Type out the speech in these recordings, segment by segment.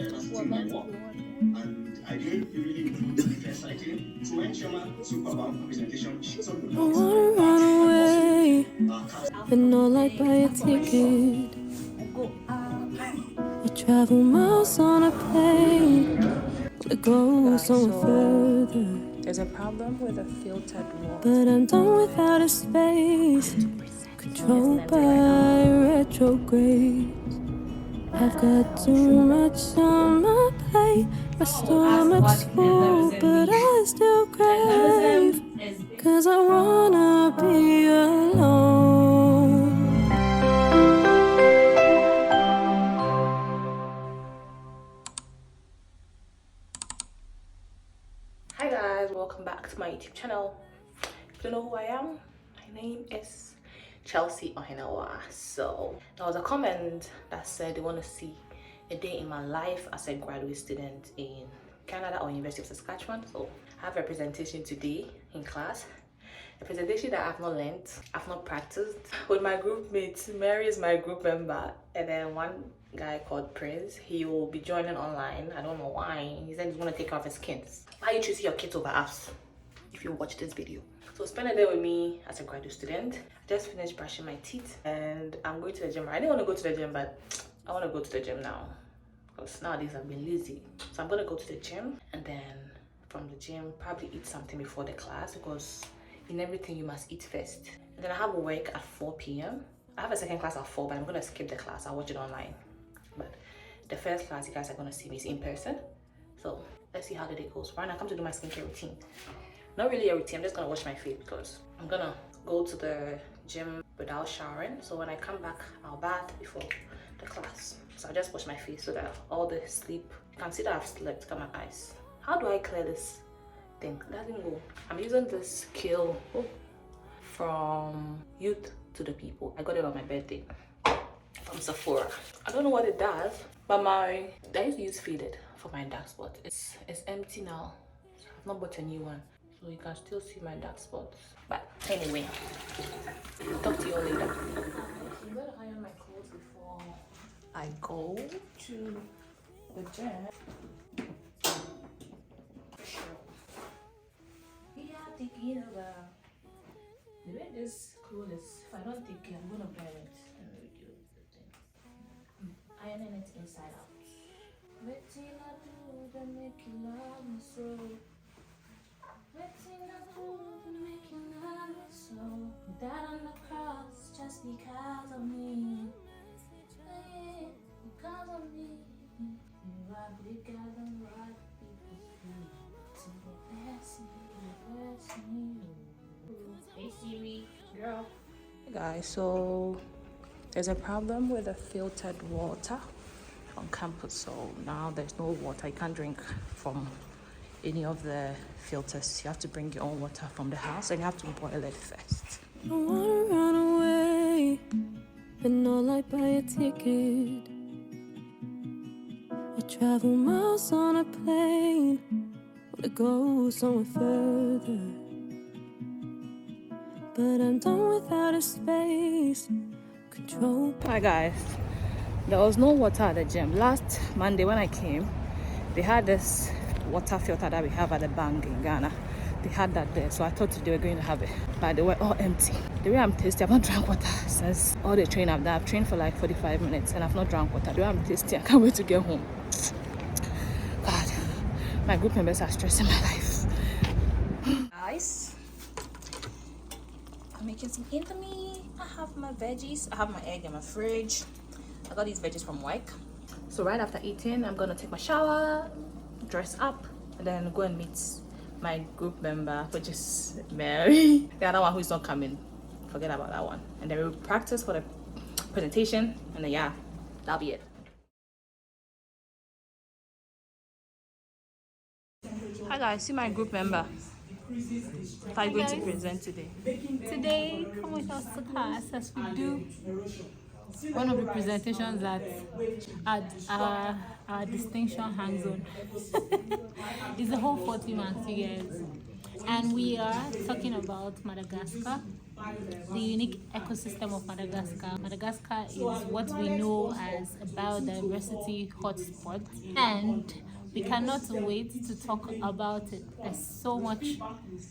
What meant to be watching? And I didn't really include the first cycling. So when Shema spoke about presentation, she told me about run away, but not like buy a ticket or travel miles on a plane to go somewhere further. There's a problem with a filtered water. But I'm done without a space controlled by retrograde. I've got too much on my plate. My stomach's full, but I still crave. Cause I wanna be alone. Hi guys, welcome back to my YouTube channel. If you don't know who I am, my name is Chelsea Ohenewaa. So there was a comment that said they want to see a day in my life as a graduate student in Canada or University of Saskatchewan. So I have a presentation today in class, a presentation that I've not learned, I've not practiced with my group mates. Mary is my group member, and then one guy called Prince. He will be joining online. I don't know why. He said he's gonna take off his skins. Why you choose your kids over us if you watch this video? So spend a day with me as a graduate student. I just finished brushing my teeth and I'm going to the gym. I didn't want to go to the gym, but I want to go to the gym now because nowadays I've been lazy. So I'm gonna go to the gym and then from the gym probably eat something before the class, because in everything you must eat first. And then I have work at 4 p.m. I have a second class at 4, but I'm gonna skip the class. I'll watch it online. But the first class you guys are gonna see me is in person. So let's see how the day goes. Right now I come to do my skincare routine. Not really a routine, I'm just gonna wash my face because I'm gonna go to the gym without showering. So when I come back, I'll bath before the class. So I just wash my face so that all the sleep, you can see that I've slept, got my eyes. How do I clear this thing? It doesn't go. I'm using this Kill from Youth to the People. I got it on my birthday from Sephora. I don't know what it does, but I used to use Faded for my dark spot. It's empty now. I've not bought a new one, so you can still see my dark spots. But anyway, talk to you all later. I'm gonna iron my clothes before I go to the gym. We are thinking about the way this clothes is. If I don't take it, I'm gonna burn it and reduce the thing. Ironing it inside out. Waiting I do to make you love me so. Waiting I do to make you love me so. Died on the cross just because of me. Because of me. You are bigger than what people see. So bless me. Hey Siri, girl. Hey guys, so there's a problem with the filtered water on campus. So now there's no water. You can't drink from any of the filters. You have to bring your own water from the house and you have to boil it first. I wanna run away, but not like buy a ticket or travel miles on a plane to go somewhere further. But I'm done without a space control. Hi guys, there was no water at the gym. Last Monday when I came, they had this water filter that we have at the bank in Ghana. They had that there, so I thought they were going to have it, but they were all empty. The way I'm thirsty, I've not drank water since all the training I've done. I've trained for like 45 minutes and I've not drank water. The way I'm thirsty, I can't wait to get home. God, my group members are stressing my life. Guys, I'm making some indomie. I have my veggies. I have my egg in my fridge. I got these veggies from Wyke. So right after eating, I'm gonna take my shower, dress up, and then go and meet my group member, which is Mary. The other one who's not coming, forget about that one. And then we'll practice for the presentation, and then yeah, that'll be it. Hi guys, see my group member. What are you going to present today? Today, come with us to class as we do one of the presentations that our distinction hangs on. It's a whole 40-man figures, and we are talking about Madagascar. the unique ecosystem of Madagascar. Madagascar is what we know as a biodiversity hotspot, and we cannot wait to talk about it. There's so much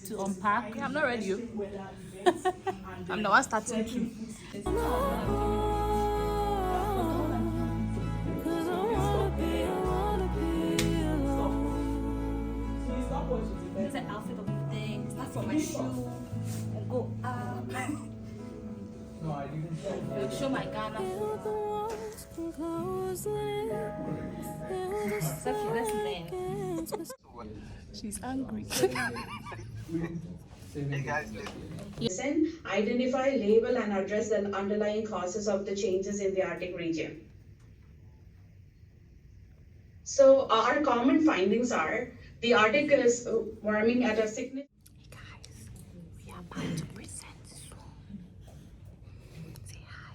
to unpack. I'm not ready. I'm the one starting to. It's an outfit of the day. Start from my shoe and go up. I'll show my Ghana. Let's learn. She's angry. Listen, identify, label, and address the underlying causes of the changes in the Arctic region. So our common findings are the Arctic is warming at a significant. Hey guys, we are about to present soon. Say hi.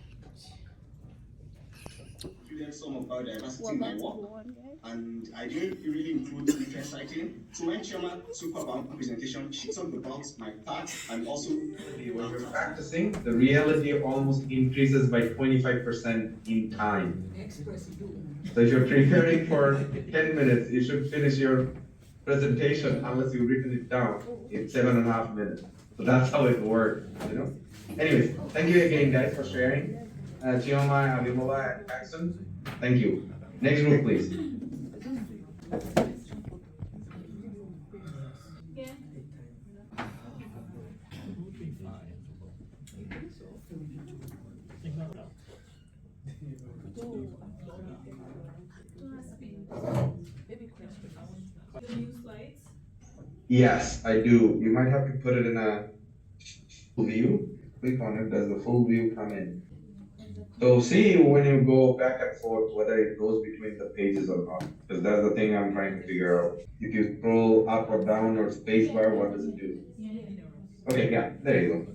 You learn some about diversity in my work, and I didn't really include interest citing. So when Chama spoke about my presentation, she talked about my part and also when you're practicing, the reality almost increases by 25% in time. So if you're preparing for 10 minutes, you should finish your presentation, unless you've written it down, in 7.5 minutes. So that's how it works, you know? Anyways, thank you again, guys, for sharing. Chioma, Abimola, and Paxton, thank you. Next group, please. Yes, I do. You might have to put it in a full view. Click on it. Does the full view come in? So see when you go back and forth whether it goes between the pages or not. Because that's the thing I'm trying to figure out. If you scroll up or down or space bar, what does it do? Okay, yeah, there you go.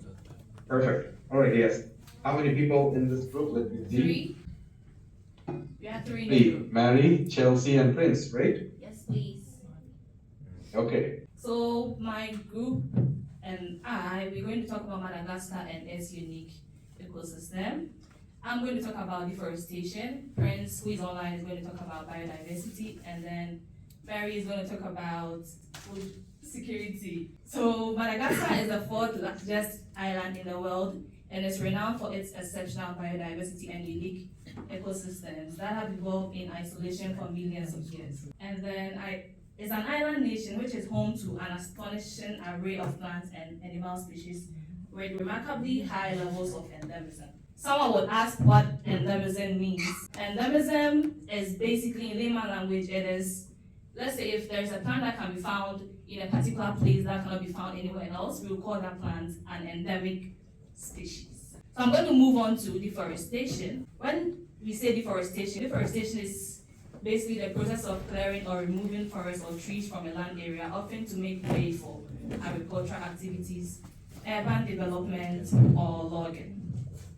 Perfect. All right, yes. How many people in this group? Let me see. 3. We have 3 in the Three. group. Mary, Chelsea, and Prince, right? Yes, please. Okay. So my group and we're going to talk about Madagascar and its unique ecosystem. I'm going to talk about deforestation. Prince, who is online, is going to talk about biodiversity, and then Mary is going to talk about food security. So Madagascar is the 4th largest island in the world, and is renowned for its exceptional biodiversity and unique ecosystems that have evolved in isolation for millions of years. And then it's an island nation which is home to an astonishing array of plants and animal species with remarkably high levels of endemism. Someone would ask what endemism means. Endemism is basically, in layman language, it is, let's say if there's a plant that can be found in a particular place that cannot be found anywhere else, we will call that plant an endemic species. So I'm going to move on to deforestation. When we say deforestation is basically the process of clearing or removing forests or trees from a land area, often to make way for agricultural activities, urban development, or logging.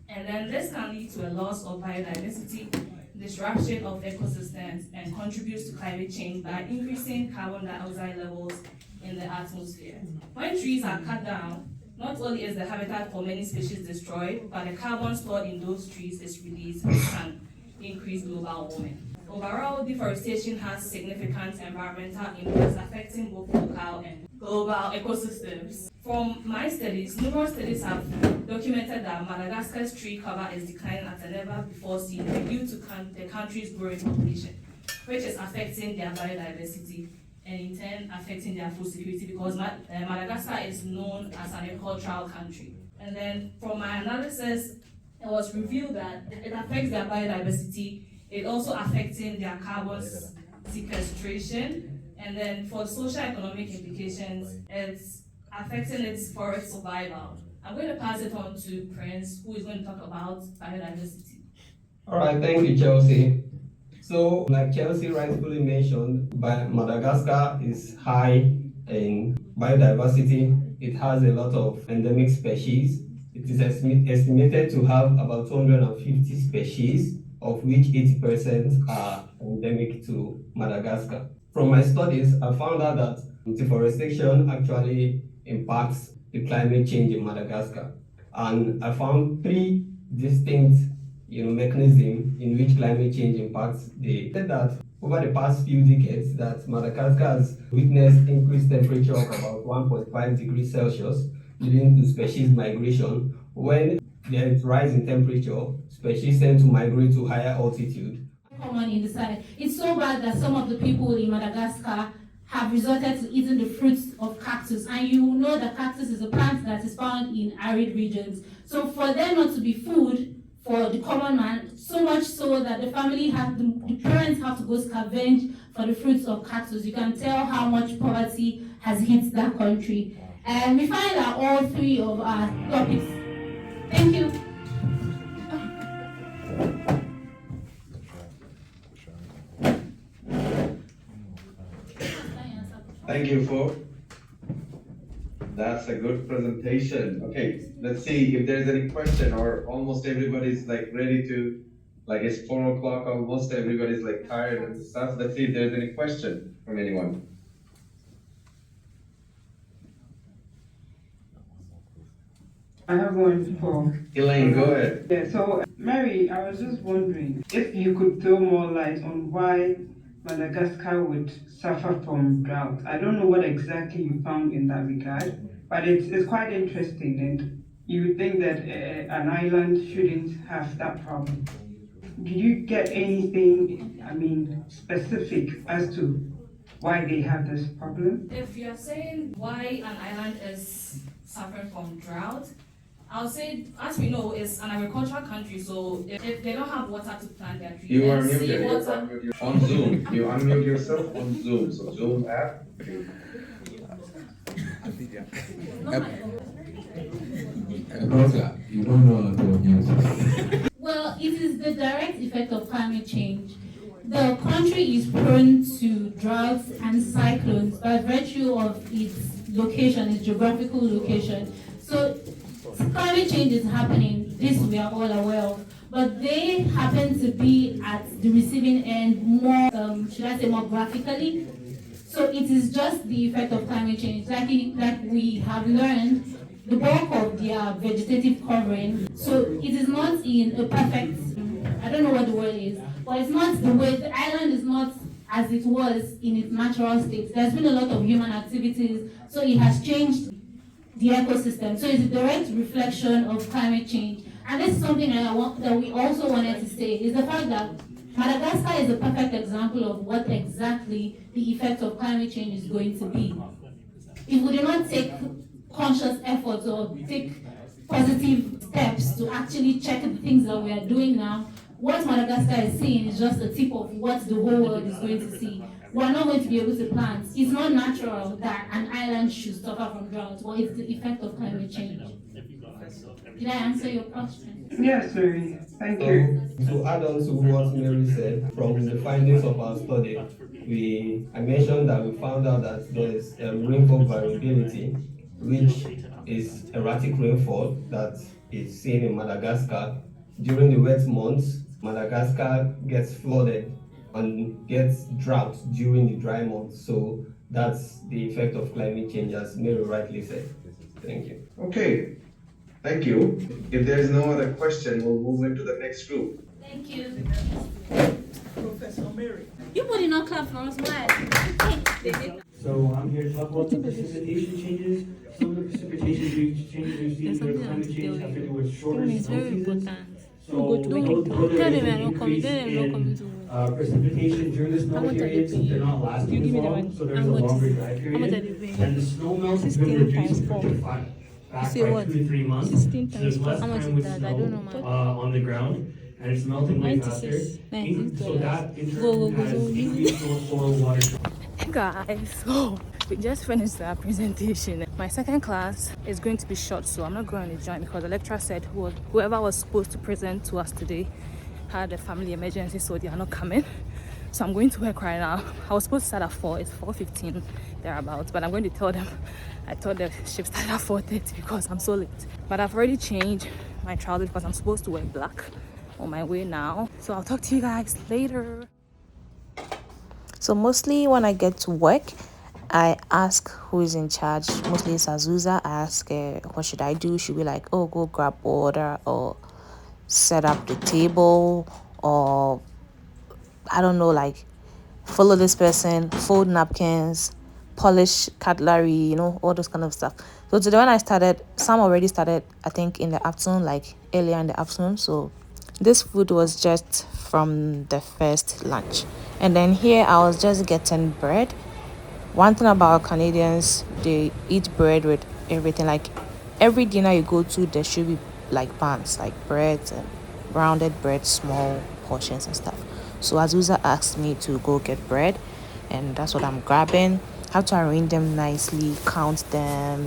And then this can lead to a loss of biodiversity, disruption of ecosystems, and contributes to climate change by increasing carbon dioxide levels in the atmosphere. When trees are cut down, not only is the habitat for many species destroyed, but the carbon stored in those trees is released, which can increase global warming. Overall, deforestation has significant environmental impacts affecting both local and global ecosystems. From my studies, numerous studies have documented that Madagascar's tree cover is declining at a never before seen due to the country's growing population, which is affecting their biodiversity and in turn affecting their food security, because Madagascar is known as an agricultural country. And then from my analysis, it was revealed that it affects their biodiversity. It also affecting their carbon sequestration, and then for socio-economic implications, it's affecting its forest survival. I'm going to pass it on to Prince, who is going to talk about biodiversity. All right, thank you, Chelsea. So, like Chelsea rightfully mentioned, Madagascar is high in biodiversity. It has a lot of endemic species. It is estimated to have about 250 species, of which 80% are endemic to Madagascar. From my studies, I found out that deforestation actually impacts the climate change in Madagascar. And I found three distinct mechanisms in which climate change impacts the said that over the past few decades that Madagascar has witnessed increased temperature of about 1.5 degrees Celsius, leading to species migration. When there is rise in temperature, species tend to migrate to higher altitude. Common in the side. It's so bad that some of the people in Madagascar have resorted to eating the fruits of cactus, and you know that cactus is a plant that is found in arid regions. So for them not to be food for the common man, so much so that the parents have to go scavenge for the fruits of cactus. You can tell how much poverty has hit that country. And we find that all three of our topics. Thank you. Thank you for. That's a good presentation. Okay, let's see if there's any question, or almost everybody's like ready to, like it's 4 o'clock, almost everybody's like tired and stuff. Let's see if there's any question from anyone. I have one for Elaine, go ahead. Yeah, so Mary, I was just wondering if you could throw more light on why Madagascar would suffer from drought. I don't know what exactly you found in that regard, but it's quite interesting, and you would think that an island shouldn't have that problem. Did you get anything, specific as to why they have this problem? If you're saying why an island is suffering from drought, I'll say, as we know, it's an agricultural country, so if they don't have water to plant their trees, You are then muted. seawater. On Zoom. You unmute yourself on Zoom. So Zoom app. You don't know how to unmute. Well, it is the direct effect of climate change. The country is prone to droughts and cyclones by virtue of its location, its geographical location. So climate change is happening, this we are all aware of, but they happen to be at the receiving end more, should I say more graphically. So it is just the effect of climate change. Like we have learned, the bulk of their vegetative covering, so it is not in a perfect, I don't know what the word is, but it's not the way, the island is not as it was in its natural state. There's been a lot of human activities, so it has changed the ecosystem. So it's a direct reflection of climate change. And this is something that we also wanted to say, is the fact that Madagascar is a perfect example of what exactly the effect of climate change is going to be. If we do not take conscious efforts or take positive steps to actually check the things that we are doing now, what Madagascar is seeing is just a tip of what the whole world is going to see. We are not going to be able to plant. It's not natural that an island should suffer from drought, but it's the effect of climate change. Did I answer your question? Yes, Mary. Thank you. To add on to what Mary said, from the findings of our study, I mentioned that we found out that there's rainfall variability, which is erratic rainfall that is seen in Madagascar. During the wet months, Madagascar gets flooded and gets drought during the dry months. So that's the effect of climate change, as Mary rightly said. Thank you. Okay. Thank you. If there's no other question, we'll move into the next group. Thank you. Professor Mary. You put in a clap for us, man. So I'm here to talk about the precipitation changes. Some of the precipitation changes we've seen during climate change have to do with shorter snow seasons. So precipitation during the snow periods, they're not lasting as long, so there's a longer dry period. And the snow melt has been reduced back by 2 to 3 months. So there's less time with snow on the ground, and it's melting way faster. So that in turn has increased soil water. Hey guys, so we just finished our presentation. My second class is going to be short, so I'm not going to join because the lecturer said whoever was supposed to present to us today had a family emergency, so they are not coming. So I'm going to work right now. I was supposed to start at 4, it's 4:15 thereabouts, but I'm going to tell them I thought the shift started at 4:30 because I'm so late. But I've already changed my trousers because I'm supposed to wear black on my way now. So I'll talk to you guys later. So mostly when I get to work, I ask who is in charge. Mostly it's Azusa. I ask her, what should I do? She'll be like, oh, go grab water or set up the table, or I don't know, like follow this person, fold napkins, polish cutlery, all those kind of stuff. So today when I started, some already started, I think in the afternoon, like earlier in the afternoon. So this food was just from the first lunch. And then here I was just getting bread. One thing about Canadians, they eat bread with everything. Like every dinner you go to, there should be like buns, like bread and rounded bread, small portions and stuff. So Azusa asked me to go get bread, and that's what I'm grabbing. Have to arrange them nicely, count them.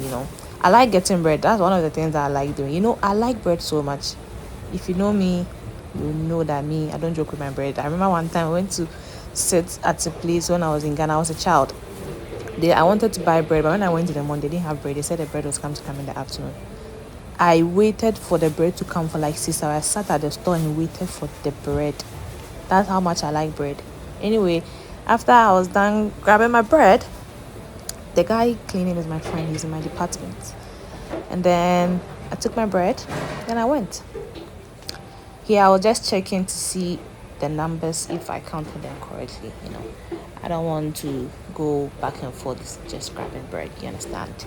I like getting bread. That's one of the things that I like doing. I like bread so much. If you know me, you know that me, I don't joke with my bread. I remember one time I went to sit at a place when I was in Ghana. I was a child. I wanted to buy bread, but when I went to the mall, they didn't have bread. They said the bread was coming to come in the afternoon. I waited for the bread to come for like 6 hours. I sat at the store and waited for the bread. That's how much I like bread. Anyway, after I was done grabbing my bread, the guy cleaning is my friend. He's in my department. And then I took my bread, then I went. Here I was just checking to see the numbers, if I counted them correctly. I don't want to go back and forth just grabbing bread. You understand?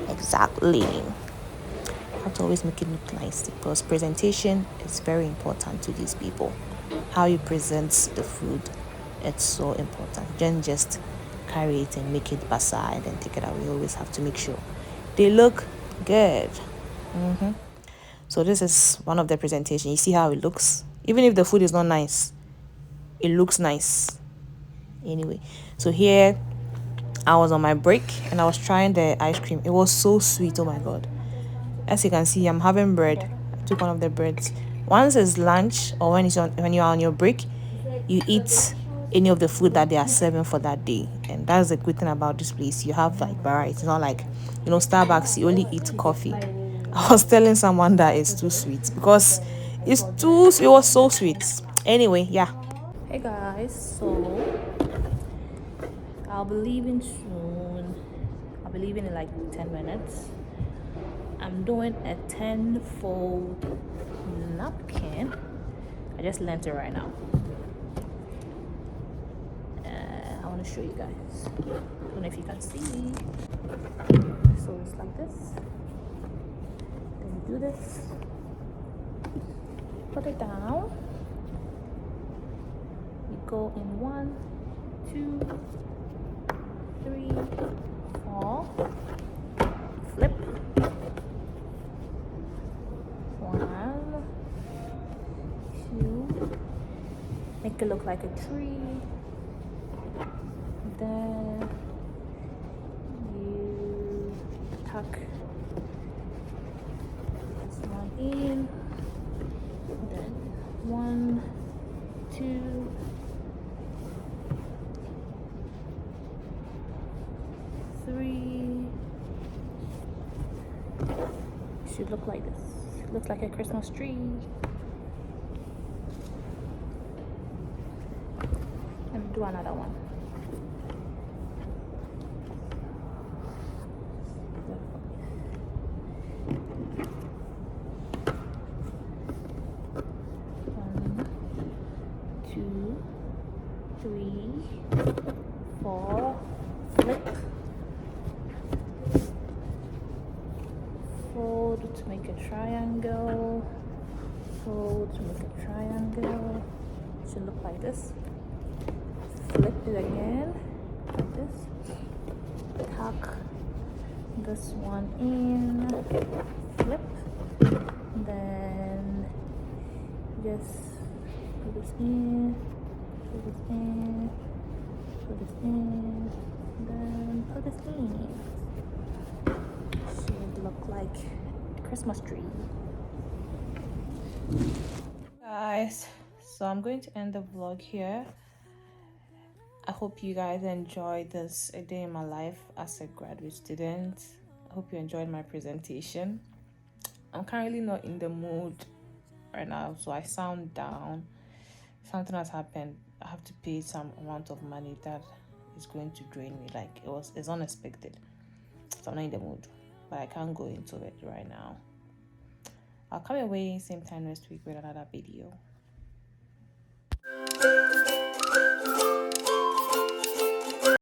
Exactly. I have to always make it look nice, because presentation is very important to these people. How you present the food, it's so important. Don't just carry it and make it basa and then take it away. You always have to make sure they look good. So this is one of the presentation. You see how it looks? Even if the food is not nice, it looks nice. Anyway, so here I was on my break and I was trying the ice cream. It was so sweet. Oh my god. As you can see, I'm having bread. I took one of the breads. Once it's lunch, or when you're on your break, you eat any of the food that they are serving for that day. And that's the good thing about this place. You have like variety. It's not like Starbucks, you only eat coffee. I was telling someone that it's too sweet, because it was so sweet. Anyway, yeah. Hey guys, so I'll be leaving soon. I'll be leaving in like 10 minutes. I'm doing a 10-fold napkin. I just learned it right now. I want to show you guys. I don't know if you can see. So it's like this. Then you do this. Put it down. You go in 1, 2, 3, 4. Flip. 1, 2. Make it look like a tree. Then you tuck this one in. Then 1, 2, 3. Should look like this. It looks like a Christmas tree. Let me do another one. One, 2, 3, 4. Flip. Fold to make a triangle. Fold to make a triangle. It should look like this. Flip it again, like this. Tuck this one in. Flip. Then just put this in. Put this in. Put this in. Then put this in. Should look like a Christmas tree. Guys, so I'm going to end the vlog here. I hope you guys enjoyed this a day in my life as a graduate student. I hope you enjoyed my presentation. I'm currently not in the mood right now, so I sound down. Something has happened. I have to pay some amount of money that is going to drain me. Like it's unexpected. So I'm not in the mood. But I can't go into it right now. I'll come away same time next week with another video.